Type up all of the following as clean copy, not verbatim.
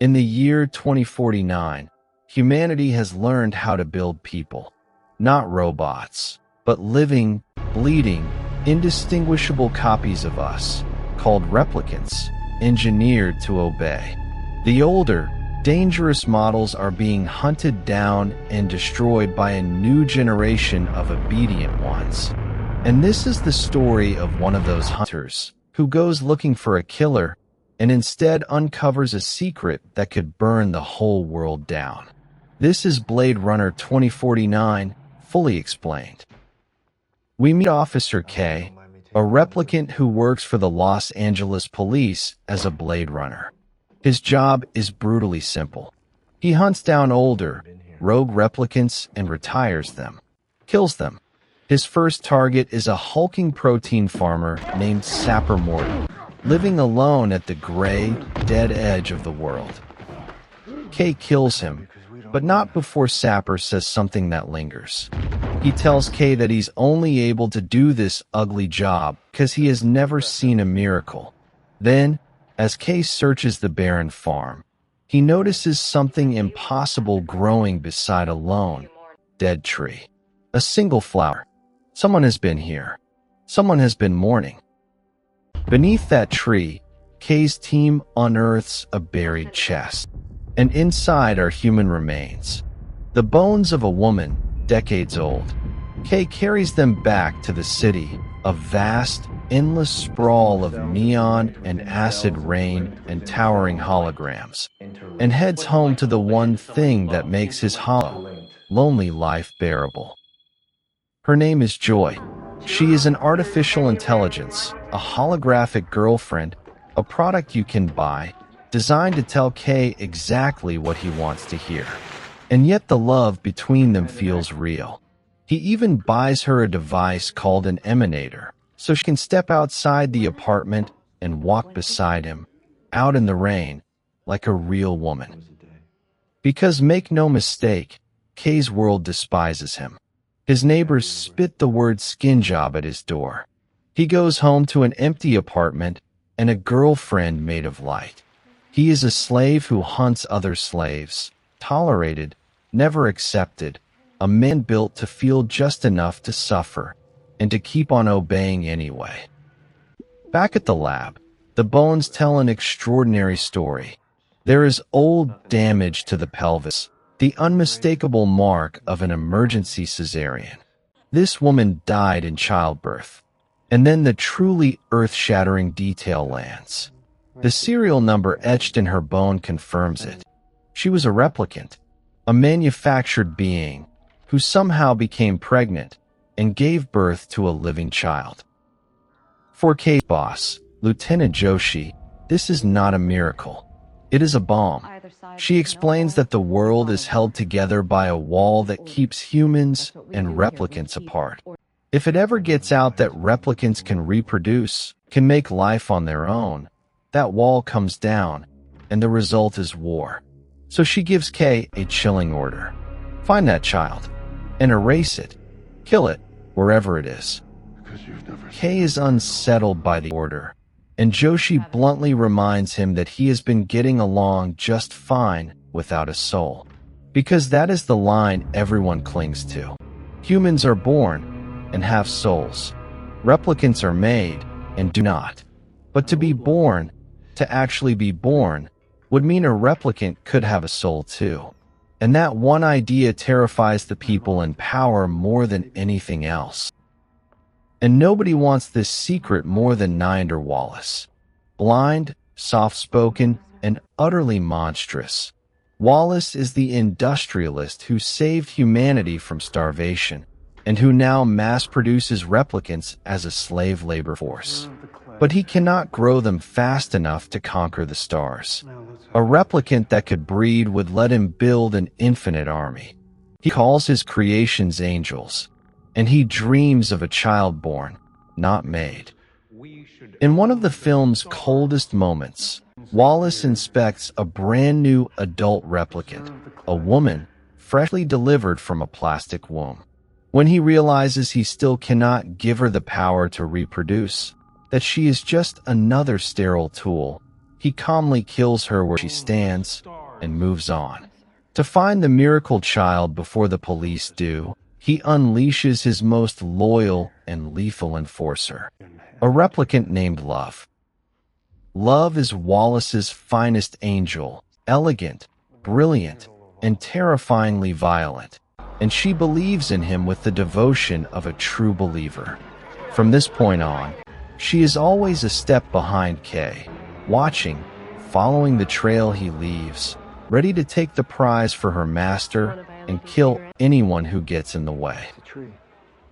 In the year 2049, humanity has learned how to build people, not robots, but living, bleeding, indistinguishable copies of us, called replicants, engineered to obey. The older, dangerous models are being hunted down and destroyed by a new generation of obedient ones. And this is the story of one of those hunters who goes looking for a killer and instead uncovers a secret that could burn the whole world down. This is Blade Runner 2049, fully explained. We meet Officer K, a replicant who works for the Los Angeles police as a Blade Runner. His job is brutally simple. He hunts down older, rogue replicants and retires them, kills them. His first target is a hulking protein farmer named Sapper Morton, living alone at the gray, dead edge of the world. K kills him, but not before Sapper says something that lingers. He tells K that he's only able to do this ugly job because he has never seen a miracle. Then, as K searches the barren farm, he notices something impossible growing beside a lone, dead tree. A single flower. Someone has been here. Someone has been mourning. Beneath that tree, K's team unearths a buried chest, and inside are human remains. The bones of a woman, decades old. K carries them back to the city, a vast, endless sprawl of neon and acid rain and towering holograms, and heads home to the one thing that makes his hollow, lonely life bearable. Her name is Joy. She is an artificial intelligence, a holographic girlfriend, a product you can buy, designed to tell K exactly what he wants to hear. And yet the love between them feels real. He even buys her a device called an emanator, so she can step outside the apartment and walk beside him, out in the rain, like a real woman. Because make no mistake, K's world despises him. His neighbors spit the word skin job at his door. He goes home to an empty apartment and a girlfriend made of light. He is a slave who hunts other slaves, tolerated, never accepted, a man built to feel just enough to suffer and to keep on obeying anyway. Back at the lab, the bones tell an extraordinary story. There is old damage to the pelvis, the unmistakable mark of an emergency cesarean. This woman died in childbirth. And then the truly earth-shattering detail lands. The serial number etched in her bone confirms it. She was a replicant, a manufactured being, who somehow became pregnant and gave birth to a living child. For K's boss, Lieutenant Joshi, this is not a miracle. It is a bomb. She explains that the world is held together by a wall that keeps humans and replicants apart. If it ever gets out that replicants can reproduce, can make life on their own, that wall comes down, and the result is war. So she gives K a chilling order. Find that child, and erase it. Kill it, wherever it is. K is unsettled by the order, and Joshi bluntly reminds him that he has been getting along just fine without a soul. Because that is the line everyone clings to. Humans are born and have souls. Replicants are made and do not. But to be born, to actually be born, would mean a replicant could have a soul too. And that one idea terrifies the people in power more than anything else. And nobody wants this secret more than Niander Wallace. Blind, soft-spoken, and utterly monstrous, Wallace is the industrialist who saved humanity from starvation, and who now mass-produces replicants as a slave labor force. But he cannot grow them fast enough to conquer the stars. A replicant that could breed would let him build an infinite army. He calls his creations angels, and he dreams of a child born, not made. In one of the film's coldest moments, Wallace inspects a brand new adult replicant, a woman freshly delivered from a plastic womb. When he realizes he still cannot give her the power to reproduce, that she is just another sterile tool, he calmly kills her where she stands, and moves on. To find the miracle child before the police do, he unleashes his most loyal and lethal enforcer, a replicant named Love. Love is Wallace's finest angel, elegant, brilliant, and terrifyingly violent, and she believes in him with the devotion of a true believer. From this point on, she is always a step behind Kay, watching, following the trail he leaves, ready to take the prize for her master and kill anyone who gets in the way.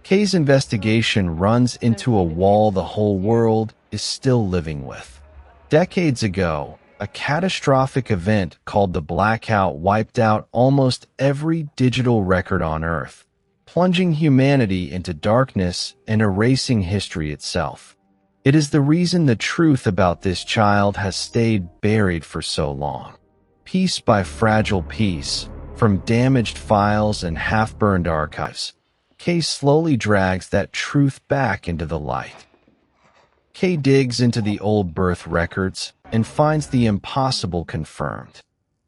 Kay's investigation runs into a wall the whole world is still living with. Decades ago, a catastrophic event called the Blackout wiped out almost every digital record on Earth, plunging humanity into darkness and erasing history itself. It is the reason the truth about this child has stayed buried for so long. Piece by fragile piece, from damaged files and half-burned archives, Kay slowly drags that truth back into the light. Kay digs into the old birth records and finds the impossible confirmed.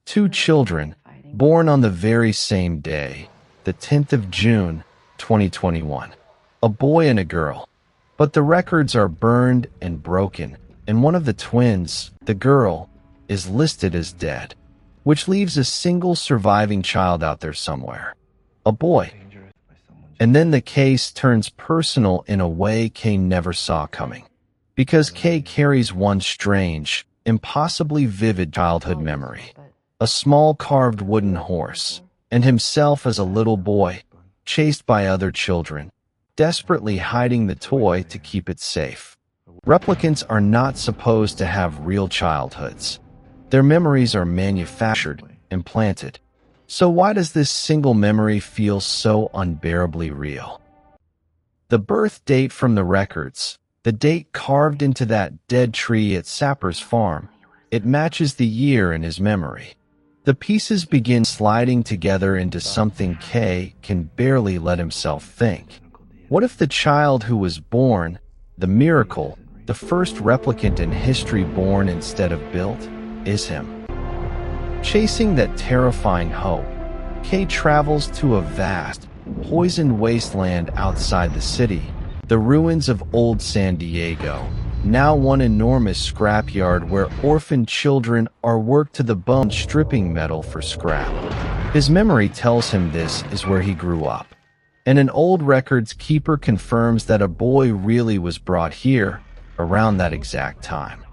2 children, born on the very same day, the 10th of June, 2021. A boy and a girl. But the records are burned and broken, and one of the twins, the girl, is listed as dead, which leaves a single surviving child out there somewhere. A boy. And then the case turns personal in a way Kay never saw coming. Because Kay carries one strange, impossibly vivid childhood memory. A small carved wooden horse, and himself as a little boy, chased by other children, desperately hiding the toy to keep it safe. Replicants are not supposed to have real childhoods. Their memories are manufactured, implanted. So why does this single memory feel so unbearably real? The birth date from the records, the date carved into that dead tree at Sapper's farm, it matches the year in his memory. The pieces begin sliding together into something Kay can barely let himself think. What if the child who was born, the miracle, the first replicant in history born instead of built, is him? Chasing that terrifying hope, Kay travels to a vast, poisoned wasteland outside the city, the ruins of old San Diego, now one enormous scrapyard where orphaned children are worked to the bone stripping metal for scrap. His memory tells him this is where he grew up, and an old records keeper confirms that a boy really was brought here around that exact time.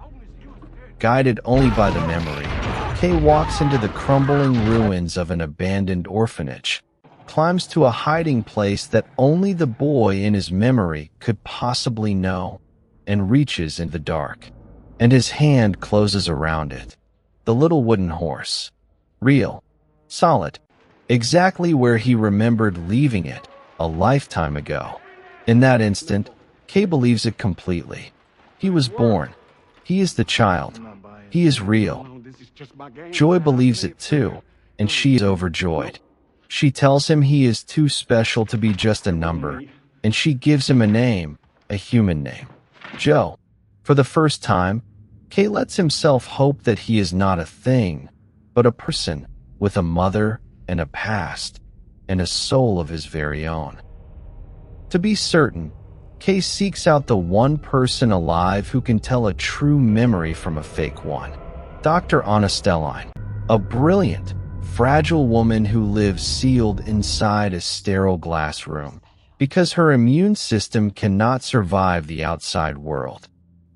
Guided only by the memory, Kay walks into the crumbling ruins of an abandoned orphanage, climbs to a hiding place that only the boy in his memory could possibly know, and reaches in the dark. And his hand closes around it. The little wooden horse. Real. Solid. Exactly where he remembered leaving it a lifetime ago. In that instant, Kay believes it completely. He was born. He is the child. He is real. Joy believes it too, and she is overjoyed. She tells him he is too special to be just a number, and she gives him a name, a human name. Joe. For the first time, Kay lets himself hope that he is not a thing, but a person with a mother and a past, and a soul of his very own. To be certain, Kay seeks out the one person alive who can tell a true memory from a fake one. Dr. Anna Stelline, a brilliant, fragile woman who lives sealed inside a sterile glass room because her immune system cannot survive the outside world.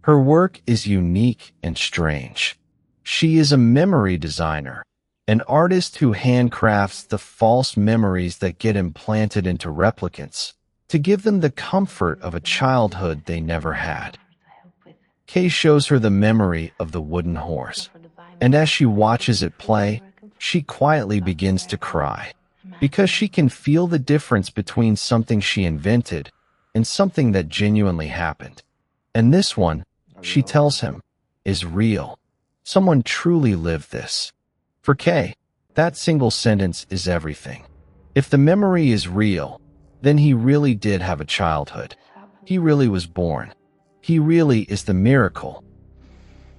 Her work is unique and strange. She is a memory designer, an artist who handcrafts the false memories that get implanted into replicants to give them the comfort of a childhood they never had. Kay shows her the memory of the wooden horse, and as she watches it play, she quietly begins to cry, because she can feel the difference between something she invented and something that genuinely happened. And this one, she tells him, is real. Someone truly lived this. For Kay, that single sentence is everything. If the memory is real, then he really did have a childhood. He really was born. He really is the miracle.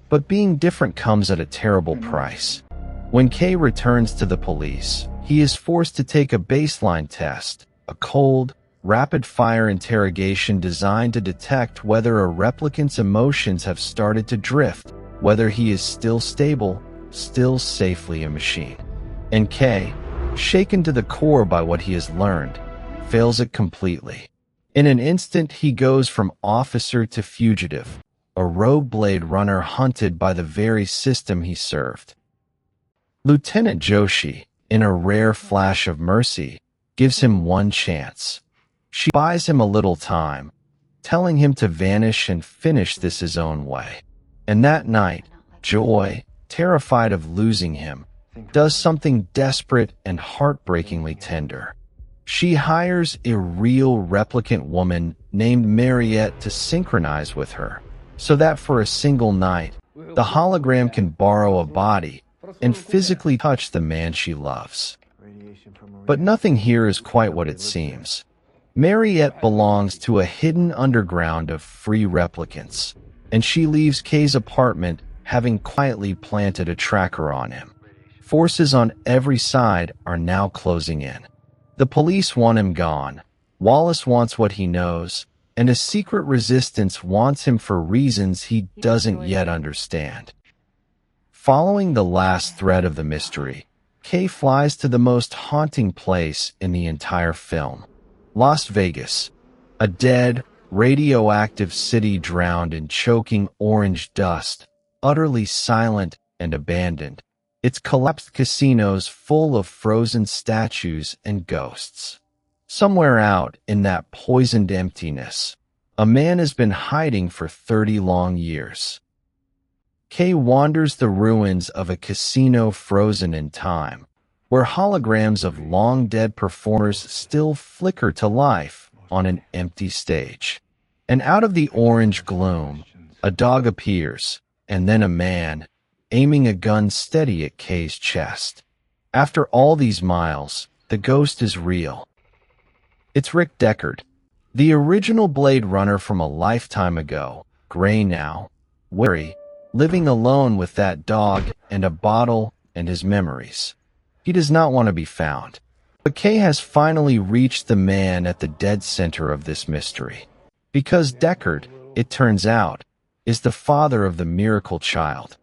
But being different comes at a terrible price. When Kay returns to the police, he is forced to take a baseline test, a cold, rapid-fire interrogation designed to detect whether a replicant's emotions have started to drift, whether he is still stable, still safely a machine. And Kay, shaken to the core by what he has learned, fails it completely. In an instant, he goes from officer to fugitive, a rogue Blade Runner hunted by the very system he served. Lieutenant Joshi, in a rare flash of mercy, gives him one chance. She buys him a little time, telling him to vanish and finish this his own way. And that night, Joy, terrified of losing him, does something desperate and heartbreakingly tender. She hires a real replicant woman named Mariette to synchronize with her, so that for a single night, the hologram can borrow a body and physically touch the man she loves. But nothing here is quite what it seems. Mariette belongs to a hidden underground of free replicants, and she leaves Kay's apartment having quietly planted a tracker on him. Forces on every side are now closing in. The police want him gone, Wallace wants what he knows, and a secret resistance wants him for reasons he doesn't yet understand. Following the last thread of the mystery, Kay flies to the most haunting place in the entire film, Las Vegas, a dead, radioactive city drowned in choking orange dust, utterly silent and abandoned, its collapsed casinos full of frozen statues and ghosts. Somewhere out in that poisoned emptiness, a man has been hiding for 30 long years. Kay wanders the ruins of a casino frozen in time, where holograms of long-dead performers still flicker to life on an empty stage. And out of the orange gloom, a dog appears, and then a man, aiming a gun steady at Kay's chest. After all these miles, the ghost is real. It's Rick Deckard, the original Blade Runner from a lifetime ago, gray now, weary, living alone with that dog and a bottle and his memories. He does not want to be found. But Kay has finally reached the man at the dead center of this mystery. Because Deckard, it turns out, is the father of the miracle child.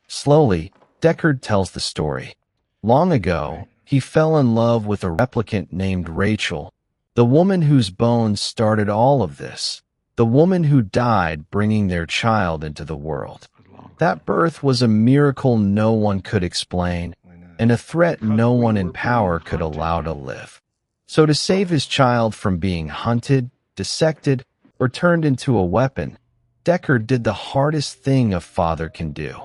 Slowly, Deckard tells the story. Long ago, he fell in love with a replicant named Rachael, the woman whose bones started all of this, the woman who died bringing their child into the world. That birth was a miracle no one could explain, and a threat no one in power could allow to live. So to save his child from being hunted, dissected, or turned into a weapon, Deckard did the hardest thing a father can do.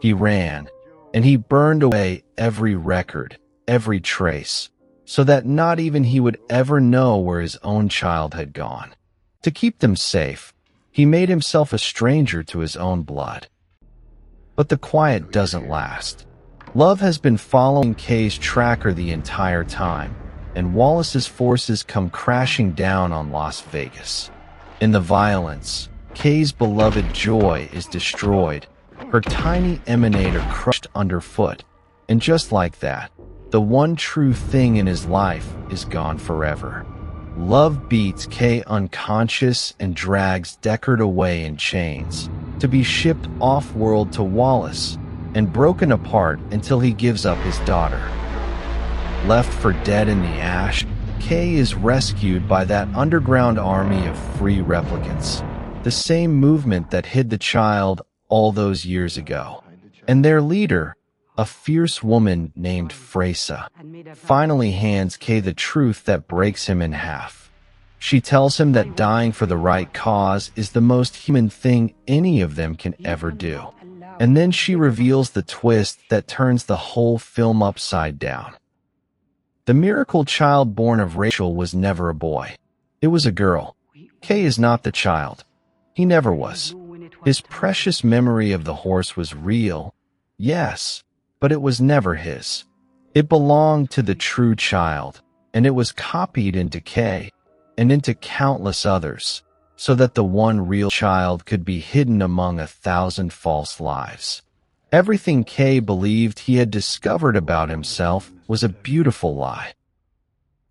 He ran, and he burned away every record, every trace, so that not even he would ever know where his own child had gone. To keep them safe, he made himself a stranger to his own blood. But the quiet doesn't last. Love has been following Kay's tracker the entire time, and Wallace's forces come crashing down on Las Vegas. In the violence, Kay's beloved Joy is destroyed, her tiny emanator crushed underfoot, and just like that, the one true thing in his life is gone forever. Love beats Kay unconscious and drags Deckard away in chains, to be shipped off-world to Wallace, and broken apart until he gives up his daughter. Left for dead in the ash, Kay is rescued by that underground army of free replicants, the same movement that hid the child all those years ago. And their leader, a fierce woman named Freysa, finally hands Kay the truth that breaks him in half. She tells him that dying for the right cause is the most human thing any of them can ever do. And then she reveals the twist that turns the whole film upside down. The miracle child born of Rachael was never a boy. It was a girl. Kay is not the child. He never was. His precious memory of the horse was real, yes, but it was never his. It belonged to the true child, and it was copied into Kay and into countless others, so that the one real child could be hidden among 1,000 false lives. Everything Kay believed he had discovered about himself was a beautiful lie.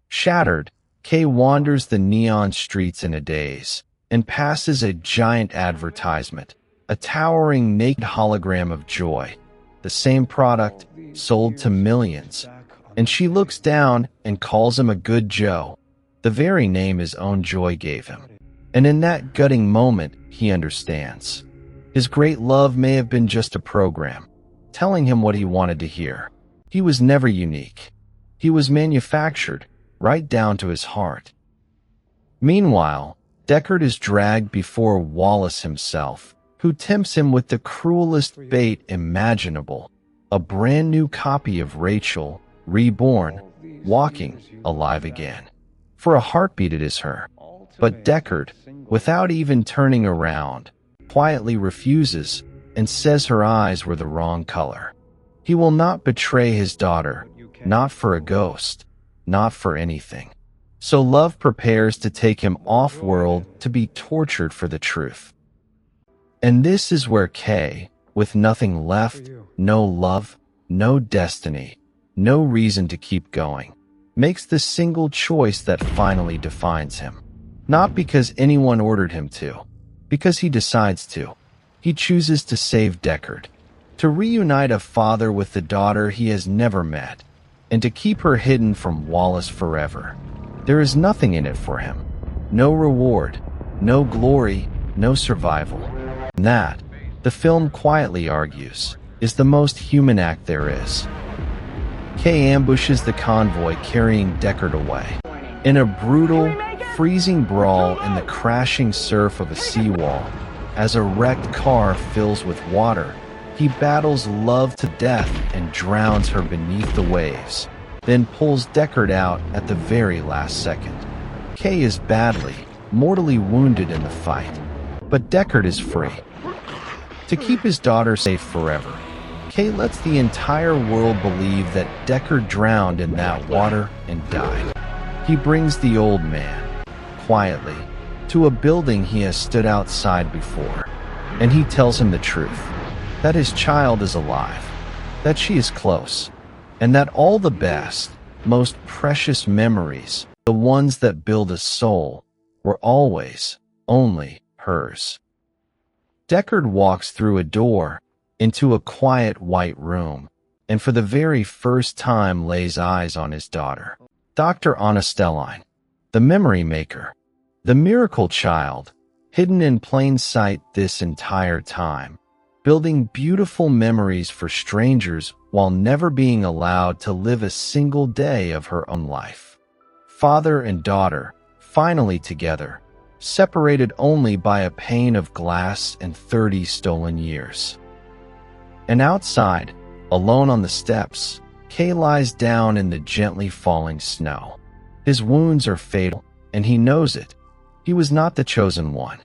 Shattered, Kay wanders the neon streets in a daze and passes a giant advertisement, a towering naked hologram of joy, the same product sold to millions. And she looks down and calls him a good Joe, the very name his own joy gave him. And in that gutting moment, he understands. His great love may have been just a program, telling him what he wanted to hear. He was never unique. He was manufactured, right down to his heart. Meanwhile, Deckard is dragged before Wallace himself, who tempts him with the cruelest bait imaginable, a brand new copy of Rachael, reborn, walking, alive again. For a heartbeat it is her. But Deckard, without even turning around, quietly refuses and says her eyes were the wrong color. He will not betray his daughter, not for a ghost, not for anything. So love prepares to take him off-world to be tortured for the truth. And this is where Kay, with nothing left, no love, no destiny, no reason to keep going, makes the single choice that finally defines him. Not because anyone ordered him to, because he decides to. He chooses to save Deckard, to reunite a father with the daughter he has never met, and to keep her hidden from Wallace forever. There is nothing in it for him. No reward, no glory, no survival. And that, the film quietly argues, is the most human act there is. Kay ambushes the convoy carrying Deckard away. In a brutal, freezing brawl in the crashing surf of a seawall, as a wrecked car fills with water, he battles love to death and drowns her beneath the waves, then pulls Deckard out at the very last second. Kay is badly, mortally wounded in the fight, but Deckard is free. To keep his daughter safe forever, Kay lets the entire world believe that Deckard drowned in that water and died. He brings the old man, quietly, to a building he has stood outside before, and he tells him the truth, that his child is alive, that she is close, and that all the best, most precious memories, the ones that build a soul, were always, only hers. Deckard walks through a door into a quiet white room, and for the very first time lays eyes on his daughter, Dr. Anasteline, the memory maker, the miracle child, hidden in plain sight this entire time, building beautiful memories for strangers while never being allowed to live a single day of her own life. Father and daughter, finally together, separated only by a pane of glass and 30 stolen years. And outside, alone on the steps, Kay lies down in the gently falling snow. His wounds are fatal, and he knows it. He was not the chosen one.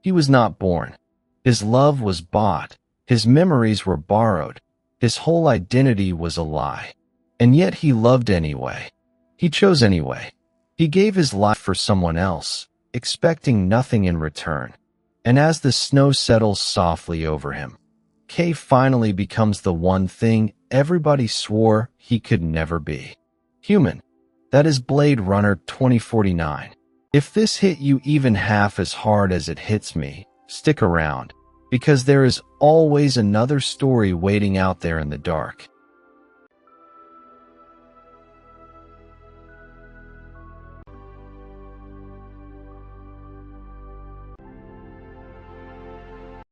He was not born. His love was bought. His memories were borrowed. His whole identity was a lie. And yet he loved anyway. He chose anyway. He gave his life for someone else, expecting nothing in return. And as the snow settles softly over him, Kay finally becomes the one thing everybody swore he could never be. Human. That is Blade Runner 2049. If this hit you even half as hard as it hits me, stick around, because there is always another story waiting out there in the dark.